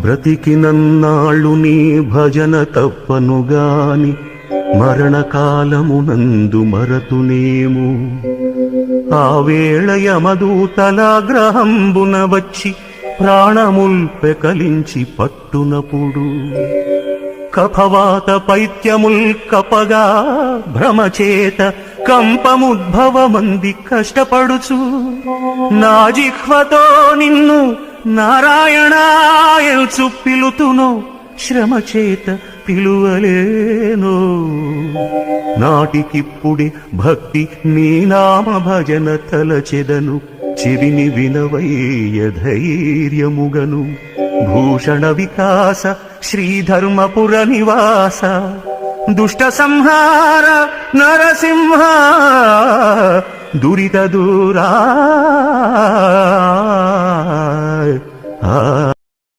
బ్రతికినన్నాళ్ళు నీ భజన తప్పనుగాని మరణకాలమునందు మరతునేము. ఆ వేళ యమదూతలాగ్రహంబున వచ్చి ప్రాణముల్ పెకలించి పట్టునప్పుడు కఫవాత పైత్యముల్ కపగా భ్రమచేత కంపముద్భవమంది కష్టపడుచు నా జిహ్వతో నిన్ను నారాయణాయల్చు పిలుతునో శ్రమచేత పిలువలేనో. నాటికిప్పుడే భక్తి నీ నామ భజన తలచెదను చెవిని వినవయ్య ధైర్యముగను. భూషణ వికాస శ్రీధర్మపుర నివాస దుష్ట సంహార నరసింహ దురిత దూరా